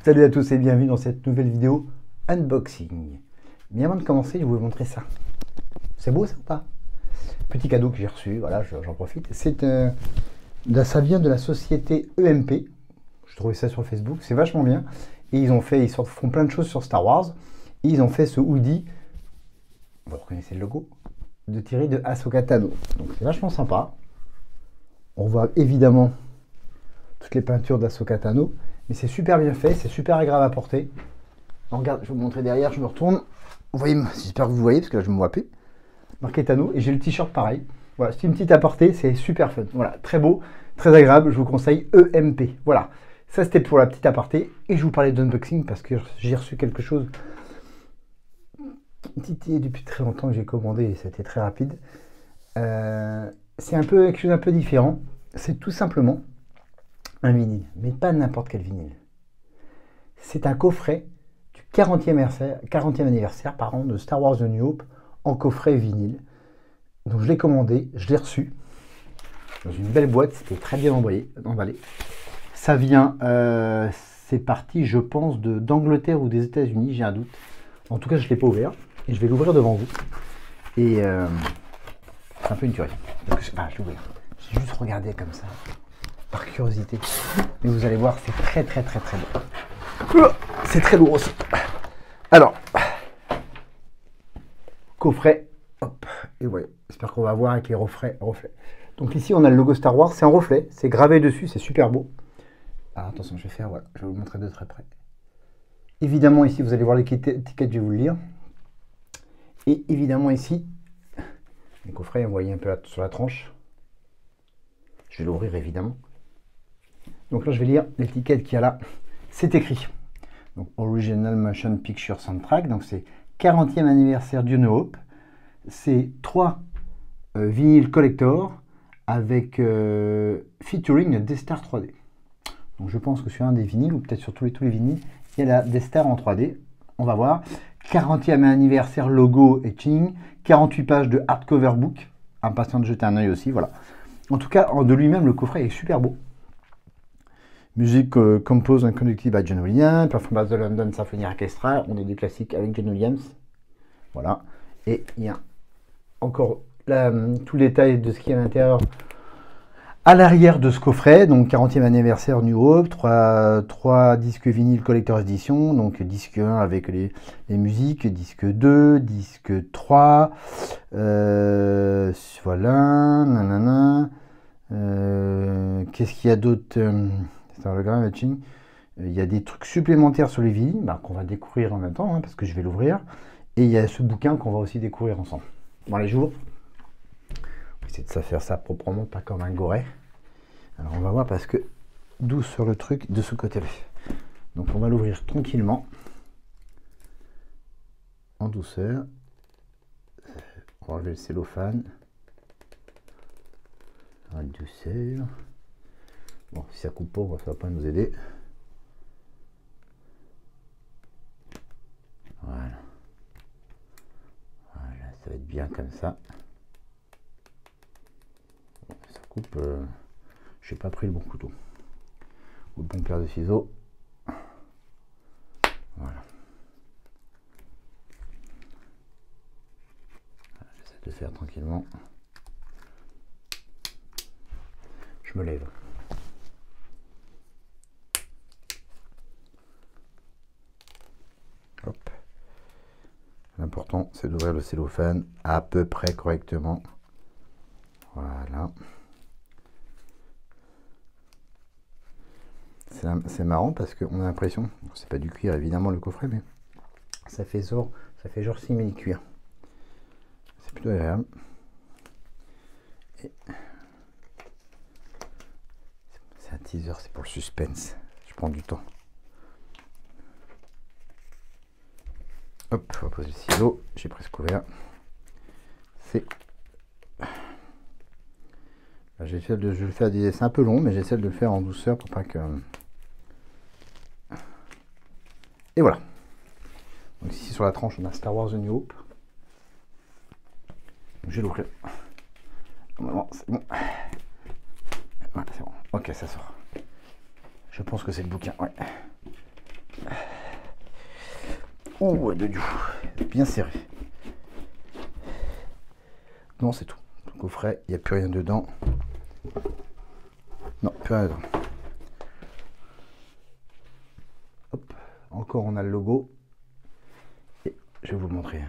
Salut à tous et bienvenue dans cette nouvelle vidéo unboxing. Mais avant de commencer, je vais vous montrer ça. C'est beau ça ou pas? Petit cadeau que j'ai reçu, voilà, j'en profite. Ça vient de la société EMP. Je trouvais ça sur Facebook, c'est vachement bien. Et ils font plein de choses sur Star Wars. Et ils ont fait ce hoodie, vous reconnaissez le logo, de tiré de Ahsoka Tano. Donc c'est vachement sympa. On voit évidemment toutes les peintures d'Ahsoka Tano. Mais c'est super bien fait, c'est super agréable à porter. Alors, regarde, je vais vous montrer derrière, je me retourne. Vous voyez, j'espère que vous voyez, parce que là je me vois plus. Marqué Tano, et j'ai le t-shirt pareil. Voilà, c'est une petite aparté, c'est super fun. Voilà, très beau, très agréable, je vous conseille EMP. Voilà, ça c'était pour la petite aparté. Et je vous parlais d'unboxing parce que j'ai reçu quelque chose depuis très longtemps que j'ai commandé et c'était très rapide. C'est quelque chose un peu différent. C'est tout simplement un vinyle, mais pas n'importe quel vinyle. C'est un coffret du 40e anniversaire de Star Wars The New Hope en coffret vinyle. Donc je l'ai commandé, je l'ai reçu dans une belle boîte, c'était très bien emballé. Ça vient, c'est parti, je pense, d'Angleterre ou des États-Unis, j'ai un doute. En tout cas, je ne l'ai pas ouvert et je vais l'ouvrir devant vous. Et c'est un peu une tuerie. Donc, je vais l'ouvrir. J'ai juste regardé comme ça, par curiosité. Mais vous allez voir, c'est très lourd. C'est très lourd aussi. Alors, coffret, hop, et ouais, j'espère qu'on va voir avec les reflets. Donc ici, on a le logo Star Wars, c'est un reflet, c'est gravé dessus, c'est super beau. Alors attention, je vais vous montrer de très près. Évidemment, ici, vous allez voir l'étiquette, je vais vous le lire. Et évidemment, ici, le coffret, vous voyez un peu sur la tranche. Je vais l'ouvrir, évidemment. Donc là, je vais lire l'étiquette qu'il y a là. C'est écrit. Donc, Original Motion Picture Soundtrack. Donc, c'est 40e anniversaire du New Hope. C'est 3 vinyles collector avec featuring Death Star 3D. Donc, je pense que sur un des vinyles, ou peut-être sur tous les vinyles, il y a la Death Star en 3D. On va voir. 40e anniversaire logo etching. 48 pages de hardcover book. Impatient de jeter un œil aussi. Voilà. En tout cas, de lui-même, le coffret est super beau. Musique composed and conducted by John Williams, performance de London Symphony Orchestra, on est du classique avec John Williams. Voilà. Et il y a encore tout le détail de ce qu'il y a à l'intérieur à l'arrière de ce coffret. Donc 40e anniversaire New Hope, 3 disques vinyles Collector's Edition, donc disque 1 avec les musiques, disque 2, disque 3, voilà, nanana. Qu'est-ce qu'il y a d'autre? Il y a des trucs supplémentaires sur les vinyles qu'on va découvrir en même temps, parce que je vais l'ouvrir. Et il y a ce bouquin qu'on va aussi découvrir ensemble. Bon, les jours, on va essayer de faire ça proprement, pas comme un goret. Alors on va voir parce que douce sur le truc de ce côté-là. Donc on va l'ouvrir tranquillement, en douceur. On va enlever le cellophane. En douceur. Bon, si ça coupe pas, ça va pas nous aider. Voilà. Voilà, ça va être bien comme ça. Bon, ça coupe. Je n'ai pas pris le bon couteau. Ou le bon paire de ciseaux. Voilà. J'essaie de faire tranquillement. Je me lève. Hop. L'important, c'est d'ouvrir le cellophane à peu près correctement. Voilà. C'est marrant parce qu'on a l'impression, c'est pas du cuir évidemment le coffret, mais ça fait genre simili-cuir. C'est plutôt agréable. C'est un teaser, c'est pour le suspense. Je prends du temps. Hop, on va poser le ciseau. J'ai presque ouvert. Je vais le faire. C'est un peu long, mais j'essaie de le faire en douceur pour pas que. Et voilà. Donc ici sur la tranche, on a Star Wars The New Hope. Donc, je vais l'ouvrir. Normalement, c'est bon. Voilà, c'est bon. Ok, ça sort. Je pense que c'est le bouquin. Ouais. Oh, de Dieu. Bien serré. Non, c'est tout. Le coffret, il n'y a plus rien dedans. Non, plus rien dedans. Hop. Encore, on a le logo. Et je vais vous montrer.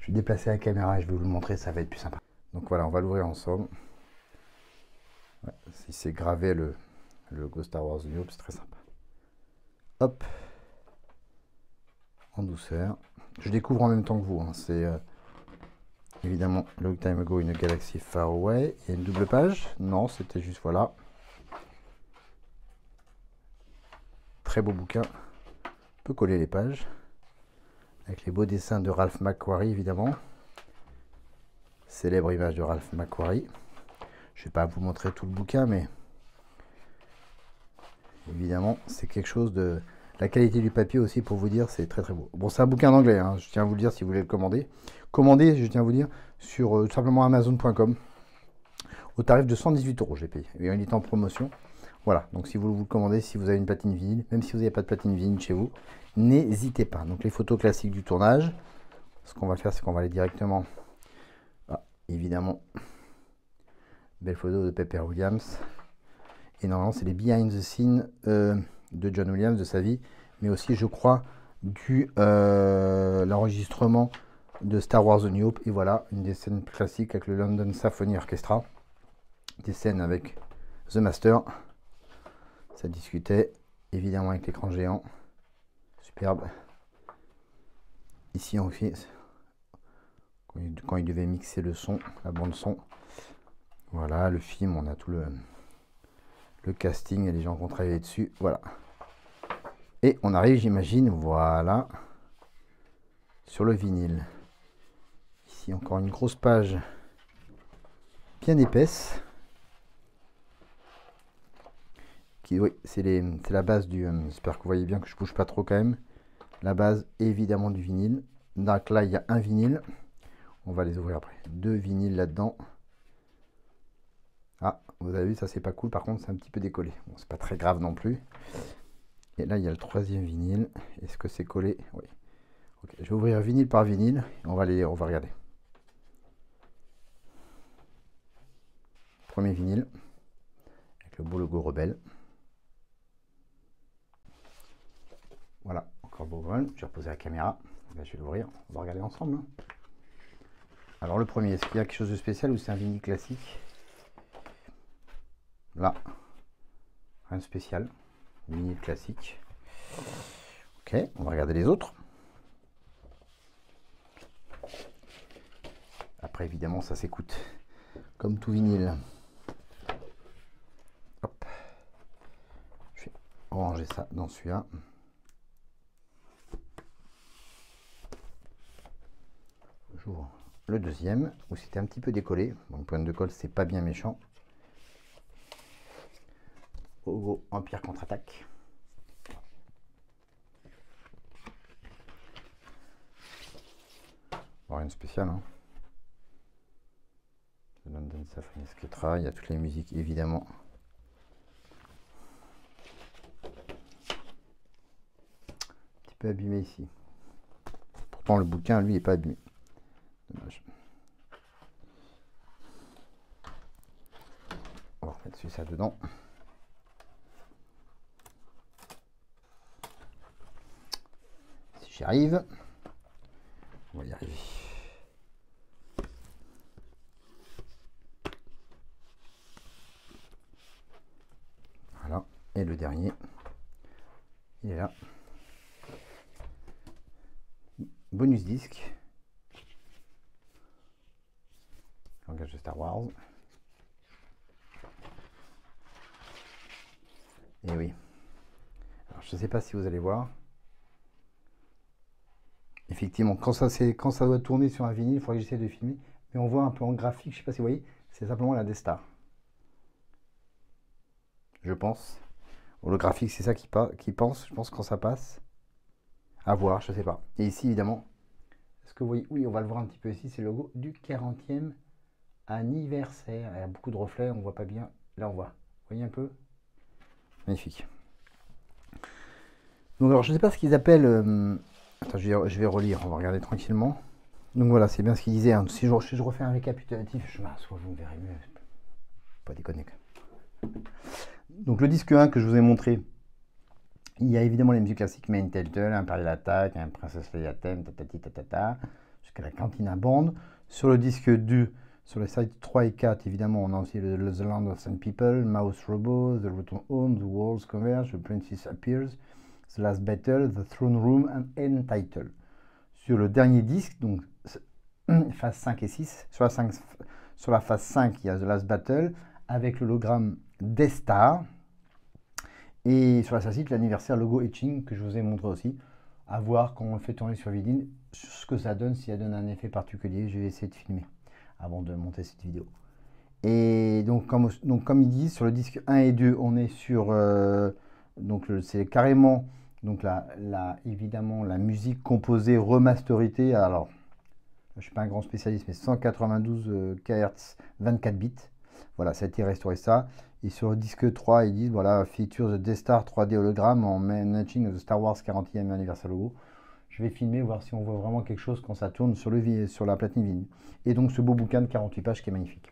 Je vais déplacer la caméra et je vais vous le montrer, ça va être plus sympa. Donc voilà, on va l'ouvrir ensemble. Ouais, si c'est gravé le logo Star Wars New Hope, c'est très sympa. Hop. En douceur. Je découvre en même temps que vous. Hein. C'est évidemment Long Time Ago in a Galaxy Far Away. Il y a une double page. Non, c'était juste voilà. Très beau bouquin. On peut coller les pages. Avec les beaux dessins de Ralph McQuarrie, évidemment. Célèbre image de Ralph McQuarrie. Je ne vais pas vous montrer tout le bouquin, mais évidemment, c'est quelque chose de... La qualité du papier aussi, pour vous dire, c'est très très beau. Bon, c'est un bouquin d'anglais, hein, je tiens à vous le dire si vous voulez le commander. Commandez, je tiens à vous dire, sur tout simplement Amazon.com. Au tarif de 118 €, j'ai payé. Et il est en promotion. Voilà, donc si vous le commandez, si vous avez une platine vinyle, même si vous n'avez pas de platine vinyle chez vous, n'hésitez pas. Donc les photos classiques du tournage, ce qu'on va faire, c'est qu'on va aller directement... Ah, évidemment, belle photo de Pepper Williams. Et normalement, c'est les behind the scenes de John Williams, de sa vie, mais aussi, je crois, l'enregistrement de Star Wars The New Hope. Et voilà, une des scènes classiques avec le London Symphony Orchestra. Des scènes avec The Master. Ça discutait, évidemment, avec l'écran géant. Superbe. Ici, on fait quand il devait mixer le son, la bande son. Voilà, le film, on a tout le casting et les gens qui ont travaillé dessus. Voilà. Et on arrive, j'imagine, voilà, sur le vinyle. Ici, encore une grosse page bien épaisse. Oui, c'est la base du... J'espère que vous voyez bien que je bouge pas trop quand même. La base, évidemment, du vinyle. Donc là, il y a un vinyle. On va les ouvrir après. 2 vinyles là-dedans. Ah, vous avez vu, ça c'est pas cool. Par contre, c'est un petit peu décollé. Bon, c'est pas très grave non plus. Et là, il y a le 3e vinyle. Est-ce que c'est collé? Oui. Okay. Je vais ouvrir vinyle par vinyle. On va regarder. Premier vinyle. Avec le beau logo Rebelle. Voilà, encore beau volume. Je vais reposer la caméra. Là, je vais l'ouvrir. On va regarder ensemble. Hein. Alors, le premier, est-ce qu'il y a quelque chose de spécial ou c'est un vinyle classique? Là, rien de spécial. Vinyle classique. Ok, on va regarder les autres. Après, évidemment, ça s'écoute comme tout vinyle. Hop. Je vais ranger ça dans celui-là. J'ouvre le deuxième, où c'était un petit peu décollé. Donc, point de colle, c'est pas bien méchant. Logo Empire contre-attaque. Bon, rien de spécial. Hein. London Symphony Orchestra, il y a toutes les musiques évidemment. Un petit peu abîmé ici. Pourtant, le bouquin, lui, n'est pas abîmé. Dommage. On va remettre ça dedans. Si j'y arrive, on va y arriver. Voilà. Et le dernier, il est là. Bonus disque. Langage de Star Wars. Et oui. Alors, je ne sais pas si vous allez voir. Effectivement, quand ça doit tourner sur un vinyle, il faudrait que j'essaie de filmer. Mais on voit un peu en graphique, je ne sais pas si vous voyez, c'est simplement la Death Star. Je pense. Bon, le graphique, c'est ça qui pense, je pense, quand ça passe. À voir, je ne sais pas. Et ici, évidemment, est-ce que vous voyez? Oui, on va le voir un petit peu ici, c'est le logo du 40e anniversaire. Il y a beaucoup de reflets, on ne voit pas bien. Là, on voit. Vous voyez un peu? Magnifique. Donc alors je ne sais pas ce qu'ils appellent... Attends, je vais relire, on va regarder tranquillement. Donc voilà, c'est bien ce qu'il disait. Hein. Si je refais un récapitulatif, je m'assois, vous me verrez mieux. Pas déconner. Donc le disque 1 que je vous ai montré, il y a évidemment les musiques classiques, Main Title, Imperial Attack, Princess Leia Theme, tatati tatata, jusqu'à la Cantina Band. Sur le disque 2, sur les sides 3 et 4, évidemment, on a aussi The Land of Some People, Mouse Robo, The Return Home, The Worlds Converge, The Princess Appears, The Last Battle, The Throne Room and End Title. Sur le dernier disque, donc phase 5 et 6, sur la phase 5, il y a The Last Battle, avec l'hologramme Death Star. Et sur la phase 6, l'anniversaire logo etching que je vous ai montré aussi. À voir quand on le fait tourner sur vinyle, ce que ça donne, si ça donne un effet particulier. Je vais essayer de filmer avant de monter cette vidéo. Et donc comme ils disent, sur le disque 1 et 2, on est sur... c'est carrément... Donc évidemment, la musique composée remasterisée. Alors, je ne suis pas un grand spécialiste, mais 192 kHz, 24 bits. Voilà, ça a été restauré ça. Et sur le disque 3, ils disent, voilà, features Death Star 3D hologramme en matching of the Star Wars 40e anniversaire logo. Je vais filmer, voir si on voit vraiment quelque chose quand ça tourne sur la platine vinyle. Et donc ce beau bouquin de 48 pages qui est magnifique.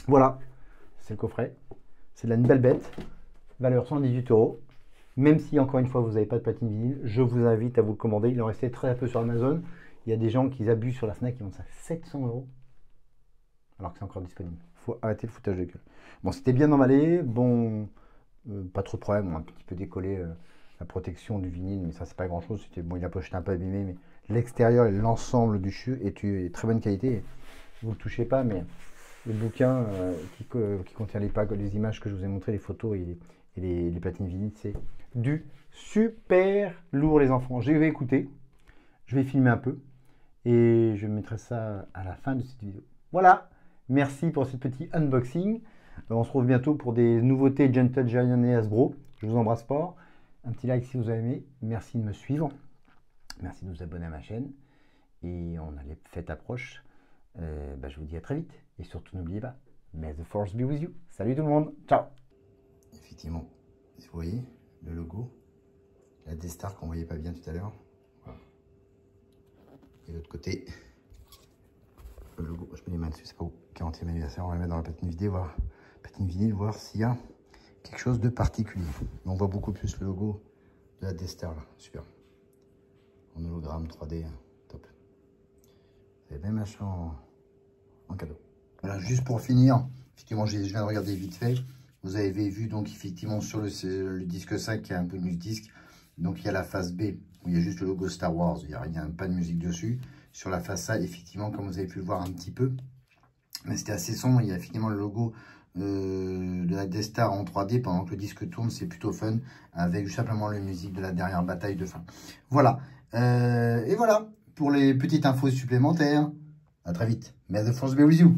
Voilà, c'est le coffret. C'est de la belle bête. Valeur 118 €. Même si, encore une fois, vous n'avez pas de platine vinyle, je vous invite à vous le commander. Il en restait très peu sur Amazon. Il y a des gens qui abusent sur la Fnac qui vendent ça 700 €. Alors que c'est encore disponible. Il faut arrêter le foutage de gueule. Bon, c'était bien emballé. Bon, pas trop de problème. On a un petit peu décollé la protection du vinyle, mais ça, c'est pas grand-chose. Bon, la poche était un peu abîmée, mais l'extérieur et l'ensemble du chute est de très bonne qualité. Vous ne le touchez pas, mais le bouquin qui contient les images que je vous ai montrées, les photos et les platines vinyles, c'est du super lourd, les enfants. Je vais écouter, je vais filmer un peu et je mettrai ça à la fin de cette vidéo. Voilà, merci pour ce petit unboxing. On se retrouve bientôt pour des nouveautés Gentle Giant et Hasbro. Je vous embrasse fort. Un petit like si vous avez aimé. Merci de me suivre. Merci de vous abonner à ma chaîne. Et on a les fêtes approchent. Je vous dis à très vite. Et surtout, n'oubliez pas, may the force be with you. Salut tout le monde. Ciao. Effectivement, vous voyez le logo, la Death Star qu'on voyait pas bien tout à l'heure. Voilà. Et de l'autre côté, le logo, je mets les mains dessus, c'est pas où, 40e anniversaire, on va le mettre dans la platine vinyle, voir s'il y a quelque chose de particulier. Mais on voit beaucoup plus le logo de la Death Star là, super. En hologramme 3D, top. Vous avez même achat en cadeau. Voilà, juste pour finir, effectivement, je viens de regarder vite fait. Vous avez vu donc effectivement sur le disque 5, il y a un peu de disque. Donc il y a la phase B où il y a juste le logo Star Wars, il n'y a pas de musique dessus. Sur la face A, effectivement, comme vous avez pu le voir un petit peu, mais c'était assez sombre, il y a effectivement le logo de la Death Star en 3D pendant que le disque tourne, c'est plutôt fun, avec simplement la musique de la dernière bataille de fin. Voilà, et voilà pour les petites infos supplémentaires. À très vite. May the force be with you.